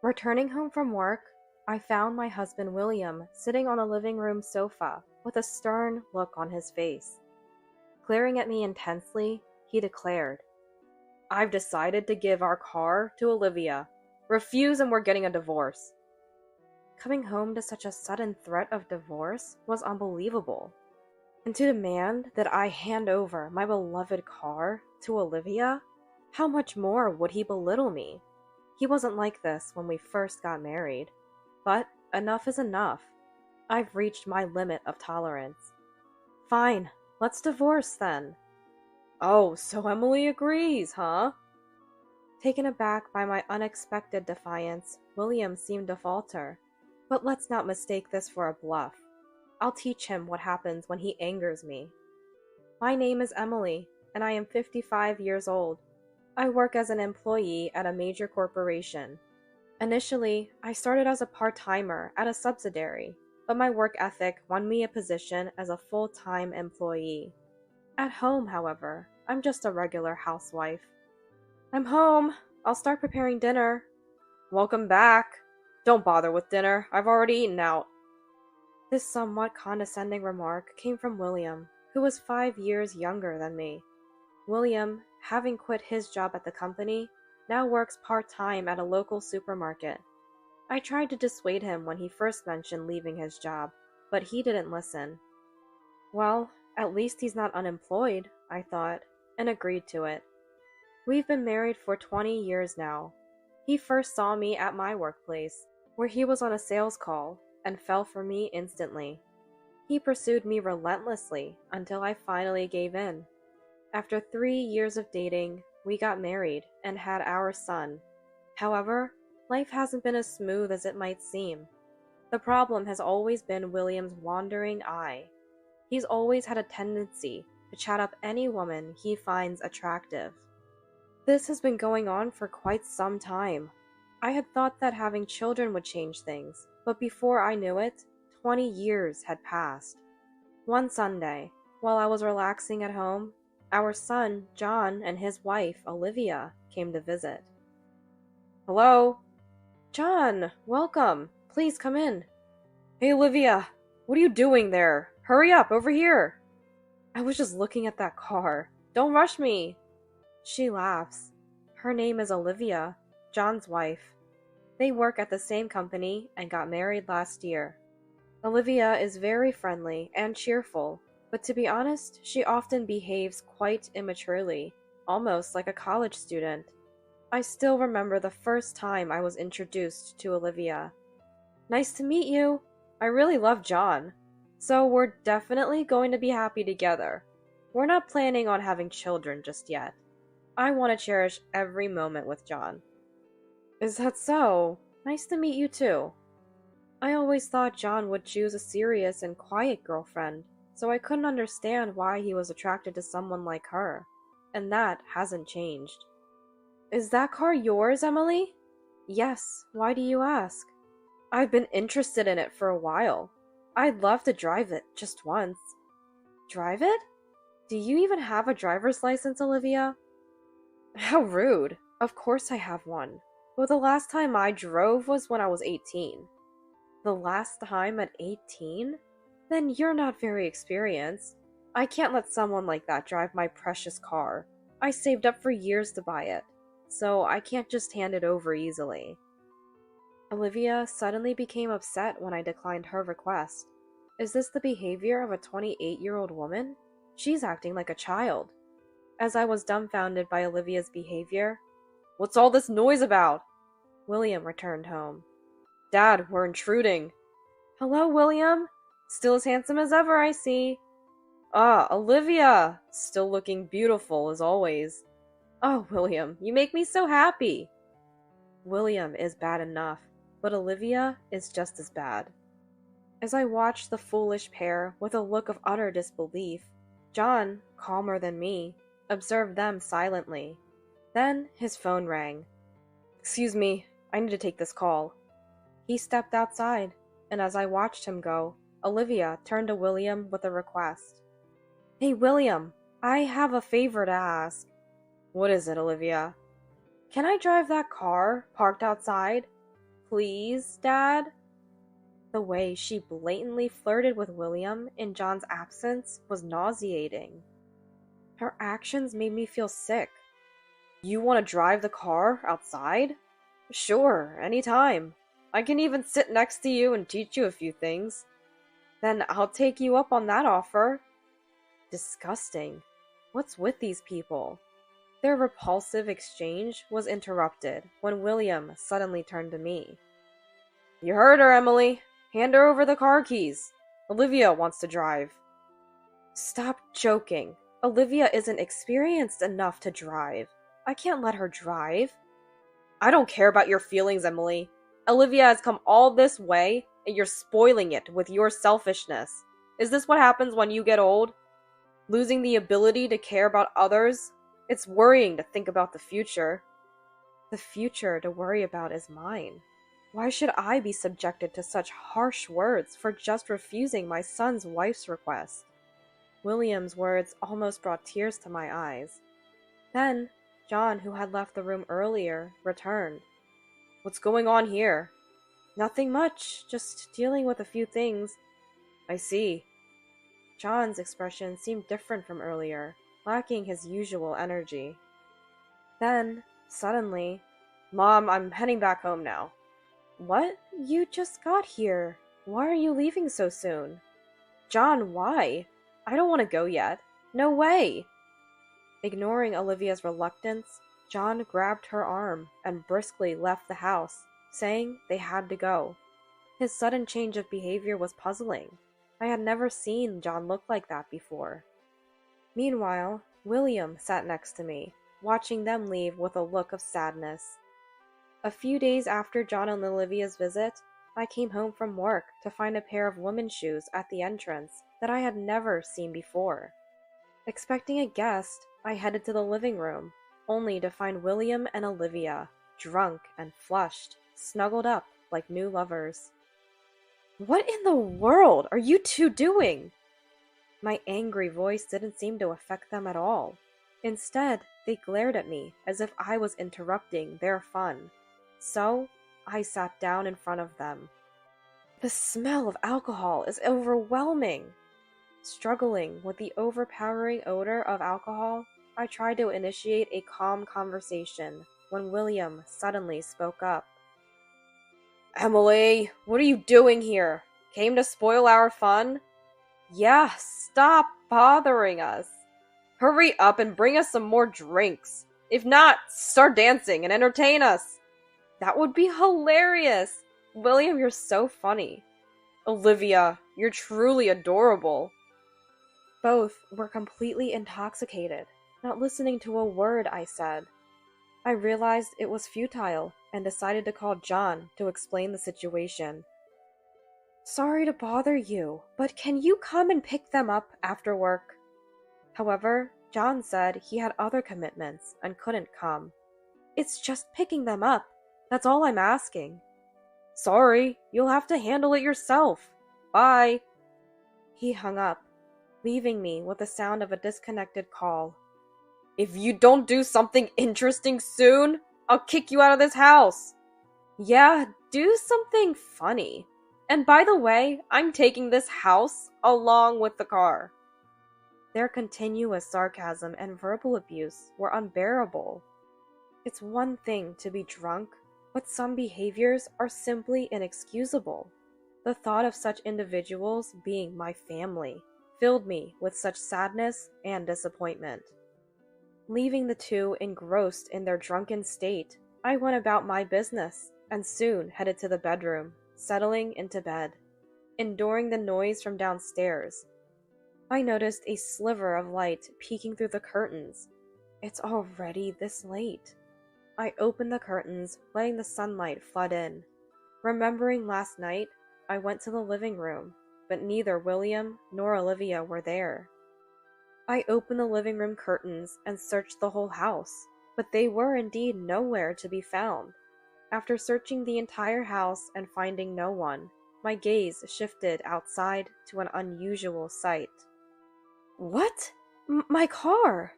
Returning home from work, I found my husband William sitting on a living room sofa with a stern look on his face. Glaring at me intensely, he declared, "I've decided to give our car to Olivia. Refuse and we're getting a divorce." Coming home to such a sudden threat of divorce was unbelievable. And to demand that I hand over my beloved car to Olivia, how much more would he belittle me? He wasn't like this when we first got married. But enough is enough. I've reached my limit of tolerance. Fine, let's divorce then. Oh, so Emily agrees, huh? Taken aback by my unexpected defiance, William seemed to falter. But let's not mistake this for a bluff. I'll teach him what happens when he angers me. My name is Emily, and I am 55 years old. I work as an employee at a major corporation. Initially, I started as a part-timer at a subsidiary, but my work ethic won me a position as a full-time employee. At home, however, I'm just a regular housewife. I'm home. I'll start preparing dinner. Welcome back. Don't bother with dinner. I've already eaten out. This somewhat condescending remark came from William, who was 5 years younger than me. William, having quit his job at the company, now works part-time at a local supermarket. I tried to dissuade him when he first mentioned leaving his job, but he didn't listen. Well, at least he's not unemployed, I thought, and agreed to it. We've been married for 20 years now. He first saw me at my workplace, where he was on a sales call, and fell for me instantly. He pursued me relentlessly until I finally gave in. After 3 years of dating, we got married and had our son. However, life hasn't been as smooth as it might seem. The problem has always been William's wandering eye. He's always had a tendency to chat up any woman he finds attractive. This has been going on for quite some time. I had thought that having children would change things, but before I knew it, 20 years had passed. One Sunday, while I was relaxing at home, our son, John, and his wife, Olivia, came to visit. Hello? John, welcome. Please come in. Hey, Olivia, what are you doing there? Hurry up, over here. I was just looking at that car. Don't rush me. She laughs. Her name is Olivia, John's wife. They work at the same company and got married last year. Olivia is very friendly and cheerful, but to be honest, she often behaves quite immaturely, almost like a college student. I still remember the first time I was introduced to Olivia. Nice to meet you. I really love John. So we're definitely going to be happy together. We're not planning on having children just yet. I want to cherish every moment with John. Is that so? Nice to meet you too. I always thought John would choose a serious and quiet girlfriend, so I couldn't understand why he was attracted to someone like her. And that hasn't changed. Is that car yours, Emily? Yes, why do you ask? I've been interested in it for a while. I'd love to drive it, just once. Drive it? Do you even have a driver's license, Olivia? How rude. Of course I have one. But the last time I drove was when I was 18. The last time at 18? Then you're not very experienced. I can't let someone like that drive my precious car. I saved up for years to buy it, so I can't just hand it over easily. Olivia suddenly became upset when I declined her request. Is this the behavior of a 28-year-old woman? She's acting like a child. As I was dumbfounded by Olivia's behavior, "What's all this noise about?" William returned home. "Dad, we're intruding." "Hello, William. Still as handsome as ever, I see." "Ah, Olivia! Still looking beautiful as always." "Oh, William, you make me so happy." William is bad enough, but Olivia is just as bad. As I watched the foolish pair with a look of utter disbelief, John, calmer than me, observed them silently. Then his phone rang. "Excuse me, I need to take this call." He stepped outside, and as I watched him go, Olivia turned to William with a request. "Hey, William, I have a favor to ask." "What is it, Olivia?" "Can I drive that car parked outside?" Please, Dad? The way she blatantly flirted with William in John's absence was nauseating. Her actions made me feel sick. You want to drive the car outside? Sure, anytime. I can even sit next to you and teach you a few things. Then I'll take you up on that offer. Disgusting. What's with these people? Their repulsive exchange was interrupted when William suddenly turned to me. You heard her, Emily. Hand her over the car keys. Olivia wants to drive. Stop joking. Olivia isn't experienced enough to drive. I can't let her drive. I don't care about your feelings, Emily. Olivia has come all this way, and you're spoiling it with your selfishness. Is this what happens when you get old? Losing the ability to care about others? It's worrying to think about the future. The future to worry about is mine. Why should I be subjected to such harsh words for just refusing my son's wife's request? William's words almost brought tears to my eyes. Then, John, who had left the room earlier, returned. What's going on here? Nothing much, just dealing with a few things. I see. John's expression seemed different from earlier, lacking his usual energy. Then, suddenly, Mom, I'm heading back home now. What? You just got here. Why are you leaving so soon? John, why? I don't want to go yet. No way! Ignoring Olivia's reluctance, John grabbed her arm and briskly left the house, saying they had to go. His sudden change of behavior was puzzling. I had never seen John look like that before. Meanwhile, William sat next to me, watching them leave with a look of sadness. A few days after John and Olivia's visit, I came home from work to find a pair of women's shoes at the entrance that I had never seen before. Expecting a guest, I headed to the living room, only to find William and Olivia, drunk and flushed, snuggled up like new lovers. What in the world are you two doing? My angry voice didn't seem to affect them at all. Instead, they glared at me as if I was interrupting their fun. So, I sat down in front of them. The smell of alcohol is overwhelming. Struggling with the overpowering odor of alcohol, I tried to initiate a calm conversation when William suddenly spoke up. Emily, what are you doing here? Came to spoil our fun? Yeah, stop bothering us. Hurry up and bring us some more drinks. If not, start dancing and entertain us. That would be hilarious. William, you're so funny. Olivia, you're truly adorable. Both were completely intoxicated, not listening to a word I said. I realized it was futile and decided to call John to explain the situation. Sorry to bother you, but can you come and pick them up after work? However, John said he had other commitments and couldn't come. It's just picking them up. That's all I'm asking. Sorry, you'll have to handle it yourself. Bye. He hung up, leaving me with the sound of a disconnected call. If you don't do something interesting soon, I'll kick you out of this house. Yeah, do something funny. And by the way, I'm taking this house along with the car. Their continuous sarcasm and verbal abuse were unbearable. It's one thing to be drunk, but some behaviors are simply inexcusable. The thought of such individuals being my family filled me with such sadness and disappointment. Leaving the two engrossed in their drunken state, I went about my business and soon headed to the bedroom, settling into bed. Enduring the noise from downstairs, I noticed a sliver of light peeking through the curtains. It's already this late. I opened the curtains, letting the sunlight flood in. Remembering last night, I went to the living room, but neither William nor Olivia were there. I opened the living room curtains and searched the whole house, but they were indeed nowhere to be found. After searching the entire house and finding no one, my gaze shifted outside to an unusual sight. What? My car!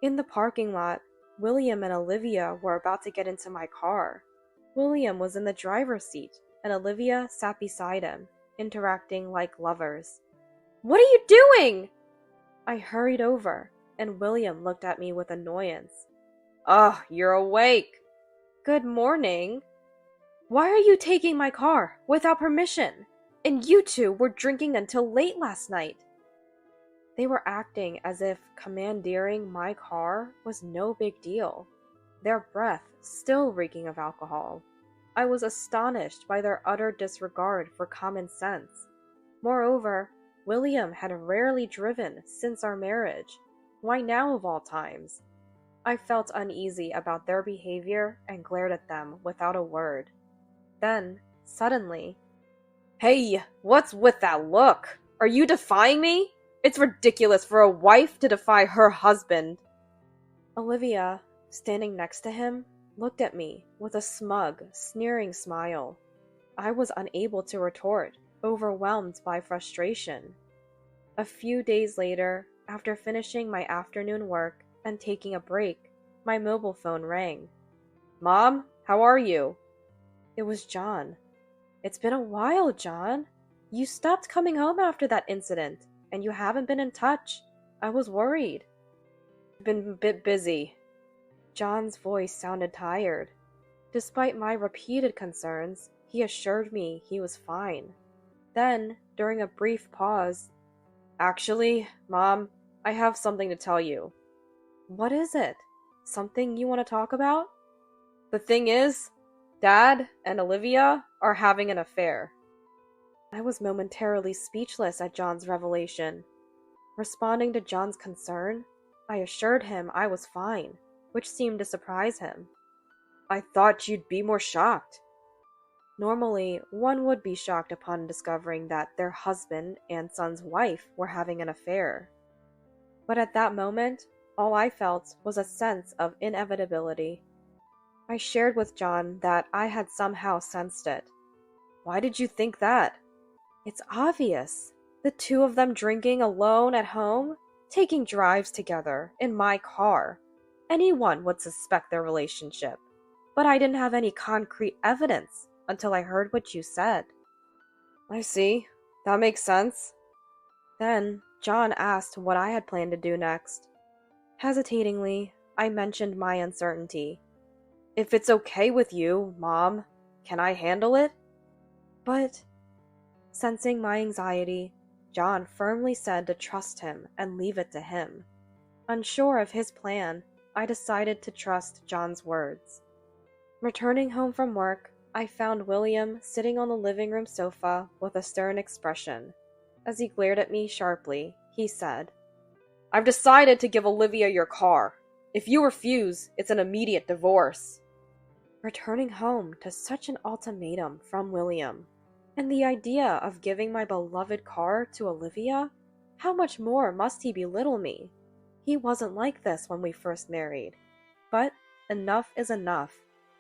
In the parking lot, William and Olivia were about to get into my car. William was in the driver's seat, and Olivia sat beside him, interacting like lovers. "What are you doing?" I hurried over, and William looked at me with annoyance. "Ugh, you're awake." "Good morning." "Why are you taking my car without permission? And you two were drinking until late last night." They were acting as if commandeering my car was no big deal, their breath still reeking of alcohol. I was astonished by their utter disregard for common sense. Moreover, William had rarely driven since our marriage. Why now of all times? I felt uneasy about their behavior and glared at them without a word. Then, suddenly, "Hey, what's with that look? Are you defying me? It's ridiculous for a wife to defy her husband." Olivia, standing next to him, looked at me with a smug, sneering smile. I was unable to retort, overwhelmed by frustration. A few days later, after finishing my afternoon work and taking a break, my mobile phone rang. "Mom, how are you?" It was John. "It's been a while, John. You stopped coming home after that incident, and you haven't been in touch. I was worried." "I've been a bit busy." John's voice sounded tired. Despite my repeated concerns, he assured me he was fine. Then, during a brief pause, "Actually, Mom, I have something to tell you." "What is it? Something you want to talk about?" "The thing is, Dad and Olivia are having an affair." I was momentarily speechless at John's revelation. Responding to John's concern, I assured him I was fine, which seemed to surprise him. "I thought you'd be more shocked." Normally, one would be shocked upon discovering that their husband and son's wife were having an affair. But at that moment, all I felt was a sense of inevitability. I shared with John that I had somehow sensed it. "Why did you think that?" "It's obvious. The two of them drinking alone at home, taking drives together in my car. Anyone would suspect their relationship. But I didn't have any concrete evidence until I heard what you said." "I see. That makes sense." Then John asked what I had planned to do next. Hesitatingly, I mentioned my uncertainty. "If it's okay with you, Mom, can I handle it?" "But..." Sensing my anxiety, John firmly said to trust him and leave it to him. Unsure of his plan, I decided to trust John's words. Returning home from work, I found William sitting on the living room sofa with a stern expression. As he glared at me sharply, he said, "I've decided to give Olivia your car. If you refuse, it's an immediate divorce." Returning home to such an ultimatum from William, and the idea of giving my beloved car to Olivia, how much more must he belittle me? He wasn't like this when we first married. But enough is enough.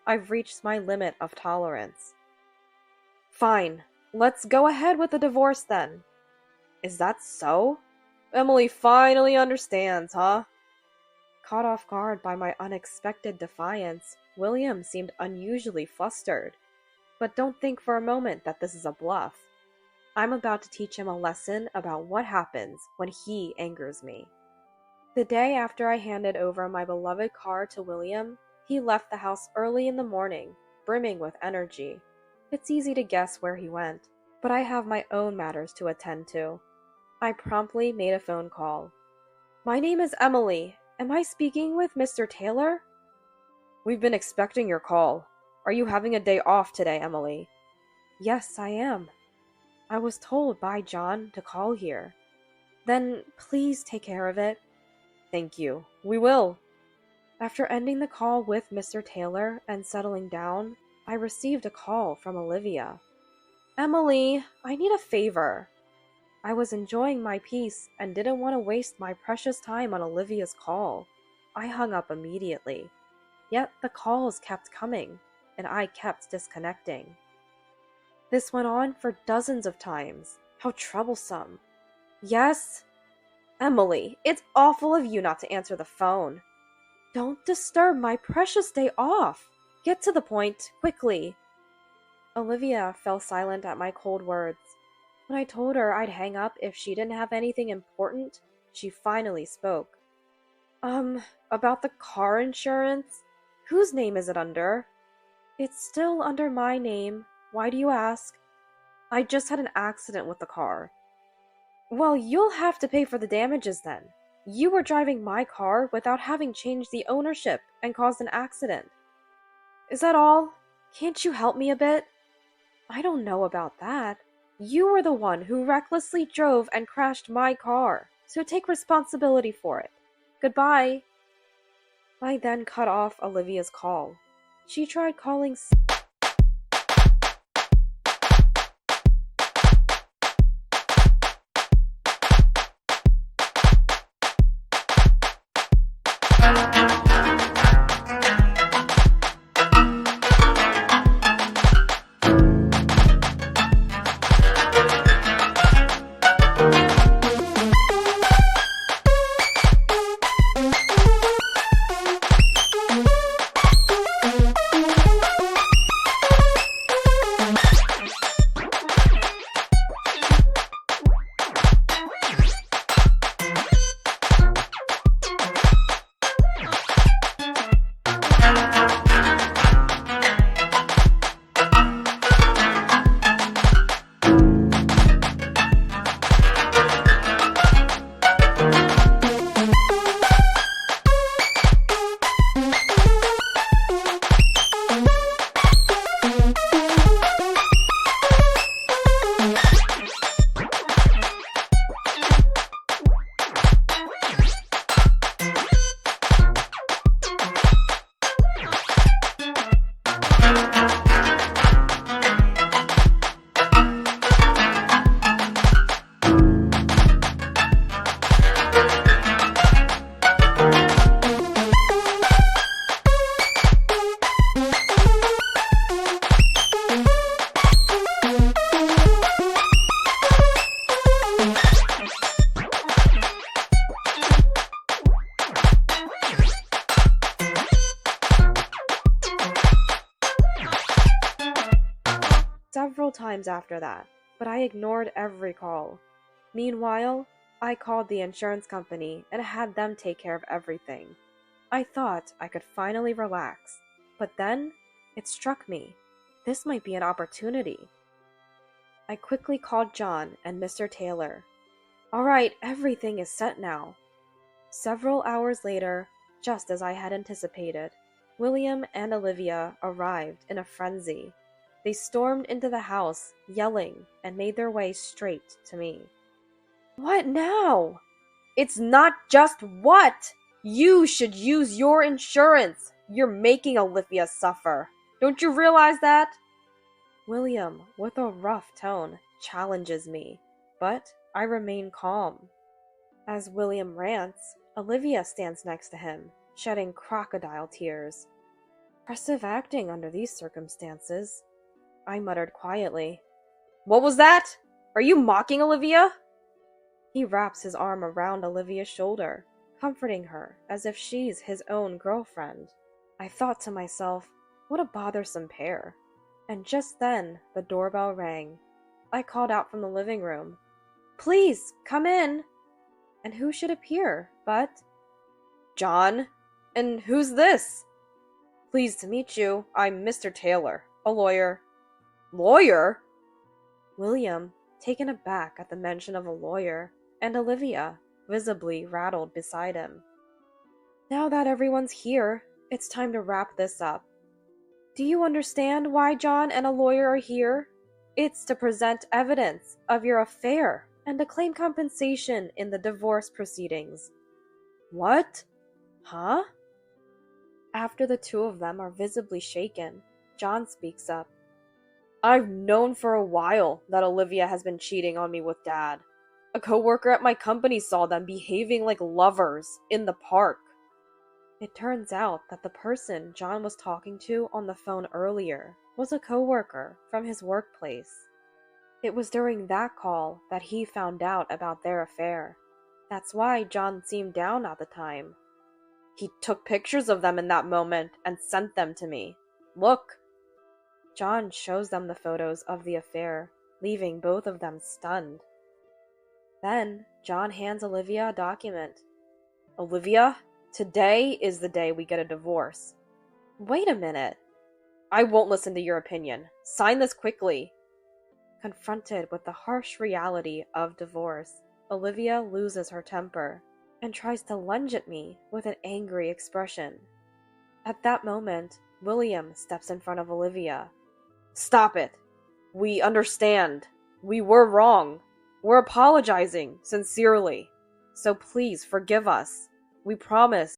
I've reached my limit of tolerance. "Fine, let's go ahead with the divorce then." "Is that so? Emily finally understands, huh?" Caught off guard by my unexpected defiance, William seemed unusually flustered. But don't think for a moment that this is a bluff. I'm about to teach him a lesson about what happens when he angers me. The day after I handed over my beloved car to William, he left the house early in the morning, brimming with energy. It's easy to guess where he went, but I have my own matters to attend to. I promptly made a phone call. "My name is Emily. Am I speaking with Mr. Taylor?" "We've been expecting your call. Are you having a day off today, Emily?" "Yes, I am. I was told by John to call here." "Then please take care of it." "Thank you. We will." After ending the call with Mr. Taylor and settling down, I received a call from Olivia. "Emily, I need a favor." I was enjoying my peace and didn't want to waste my precious time on Olivia's call. I hung up immediately. Yet the calls kept coming, and I kept disconnecting. This went on for dozens of times. How troublesome. "Yes?" "Emily, it's awful of you not to answer the phone." "Don't disturb my precious day off." Get to the point, quickly. Olivia fell silent at my cold words. When I told her I'd hang up if she didn't have anything important, she finally spoke. About the car insurance? Whose name is it under? It's still under my name. Why do you ask? I just had an accident with the car. Well, you'll have to pay for the damages then. You were driving my car without having changed the ownership and caused an accident. Is that all? Can't you help me a bit? I don't know about that. You were the one who recklessly drove and crashed my car, so take responsibility for it. Goodbye. I then cut off Olivia's call. She tried calling several times after that, but I ignored every call. Meanwhile, I called the insurance company and had them take care of everything. I thought I could finally relax, but then it struck me. This might be an opportunity. I quickly called John and Mr. Taylor. All right, everything is set now. Several hours later, just as I had anticipated, William and Olivia arrived in a frenzy. They stormed into the house, yelling, and made their way straight to me. What now? It's not just what! You should use your insurance! You're making Olivia suffer. Don't you realize that? William, with a rough tone, challenges me, but I remain calm. As William rants, Olivia stands next to him, shedding crocodile tears. Impressive acting under these circumstances. I muttered quietly. What was that? Are you mocking Olivia? He wraps his arm around Olivia's shoulder, comforting her as if she's his own girlfriend. I thought to myself, what a bothersome pair. And just then, the doorbell rang. I called out from the living room. Please, come in. And who should appear but John? And who's this? Pleased to meet you. I'm Mr. Taylor, a lawyer. Lawyer? William, taken aback at the mention of a lawyer, and Olivia, visibly rattled beside him. Now that everyone's here, it's time to wrap this up. Do you understand why John and a lawyer are here? It's to present evidence of your affair and to claim compensation in the divorce proceedings. What? Huh? After the two of them are visibly shaken, John speaks up. I've known for a while that Olivia has been cheating on me with Dad. A coworker at my company saw them behaving like lovers in the park. It turns out that the person John was talking to on the phone earlier was a coworker from his workplace. It was during that call that he found out about their affair. That's why John seemed down at the time. He took pictures of them in that moment and sent them to me. Look! John shows them the photos of the affair, leaving both of them stunned. Then, John hands Olivia a document. Olivia, today is the day we get a divorce. Wait a minute. I won't listen to your opinion. Sign this quickly. Confronted with the harsh reality of divorce, Olivia loses her temper and tries to lunge at me with an angry expression. At that moment, William steps in front of Olivia. Stop it. We understand. We were wrong. We're apologizing, sincerely. So please forgive us. We promise.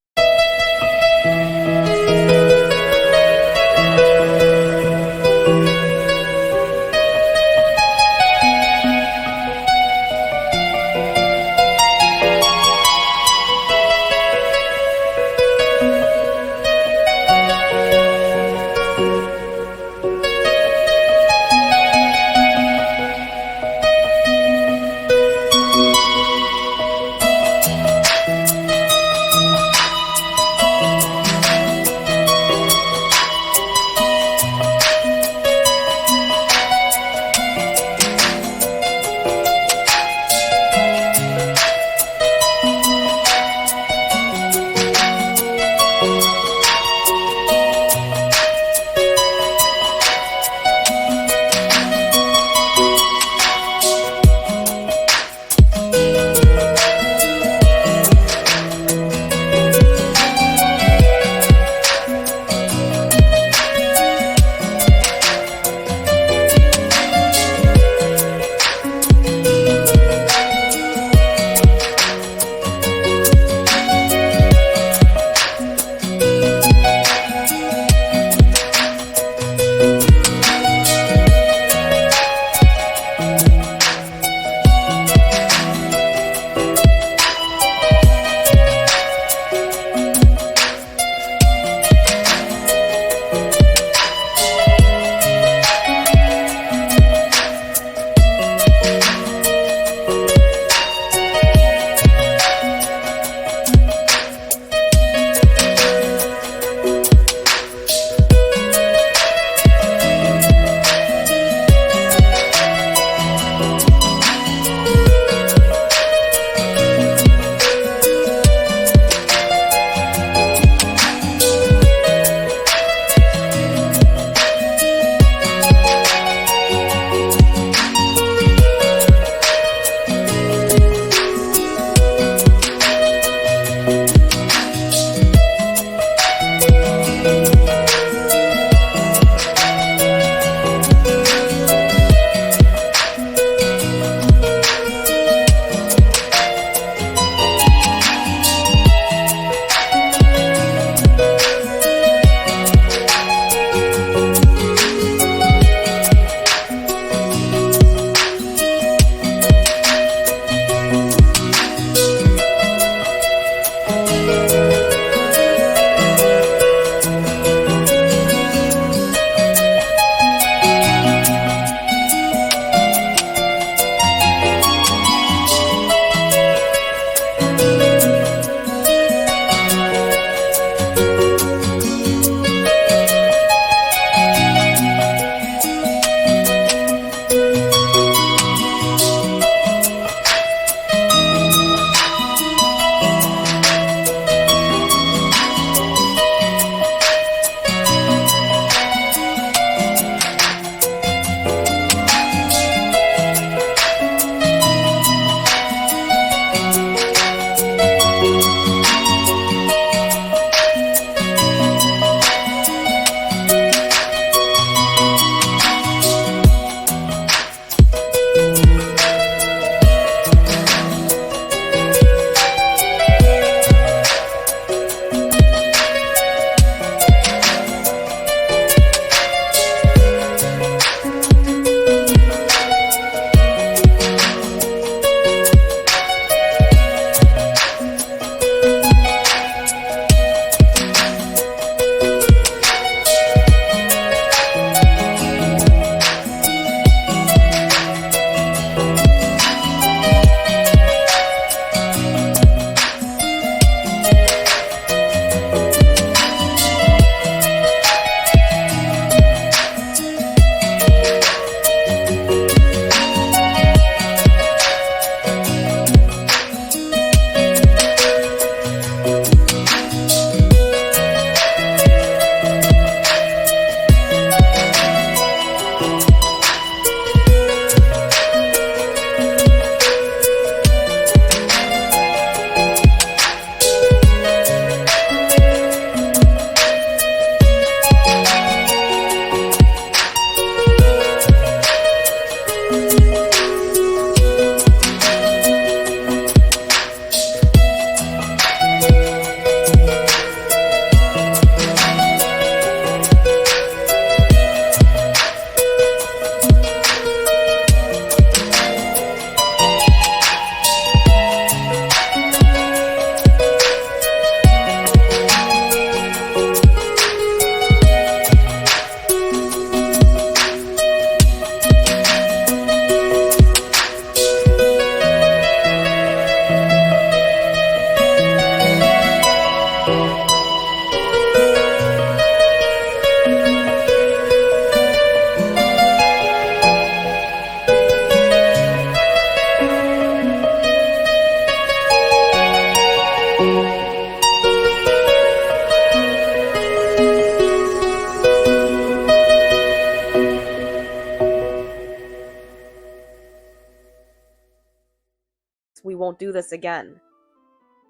we won't do this again."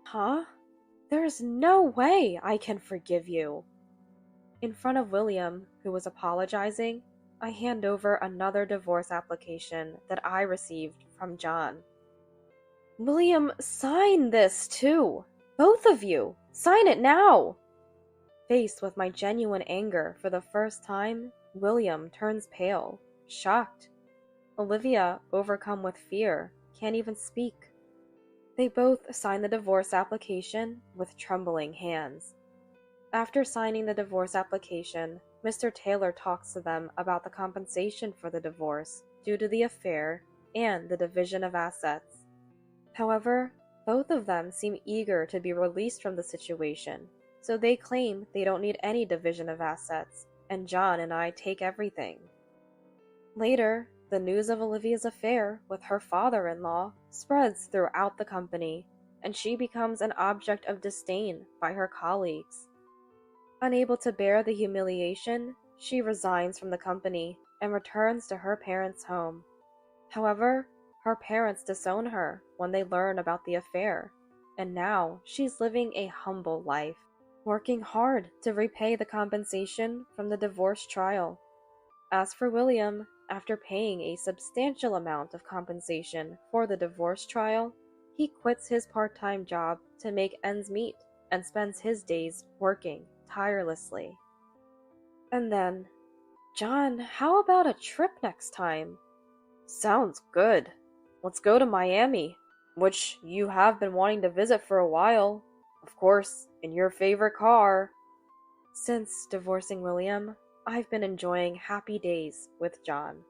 Huh? There's no way I can forgive you. In front of William, who was apologizing, I hand over another divorce application that I received from John. "William, sign this too. Both of you, sign it now." Faced with my genuine anger for the first time, William turns pale, shocked. Olivia, overcome with fear, can't even speak. They both sign the divorce application with trembling hands. After signing the divorce application, Mr. Taylor talks to them about the compensation for the divorce due to the affair and the division of assets. However, both of them seem eager to be released from the situation, so they claim they don't need any division of assets, and John and I take everything. Later, the news of Olivia's affair with her father-in-law spreads throughout the company, and she becomes an object of disdain by her colleagues. Unable to bear the humiliation, she resigns from the company and returns to her parents' home. However, her parents disown her when they learn about the affair, and now she's living a humble life, working hard to repay the compensation from the divorce trial. As for William, after paying a substantial amount of compensation for the divorce trial, he quits his part-time job to make ends meet and spends his days working tirelessly. And then, "John, how about a trip next time?" "Sounds good. Let's go to Miami, which you have been wanting to visit for a while. Of course, in your favorite car." Since divorcing William, I've been enjoying happy days with John.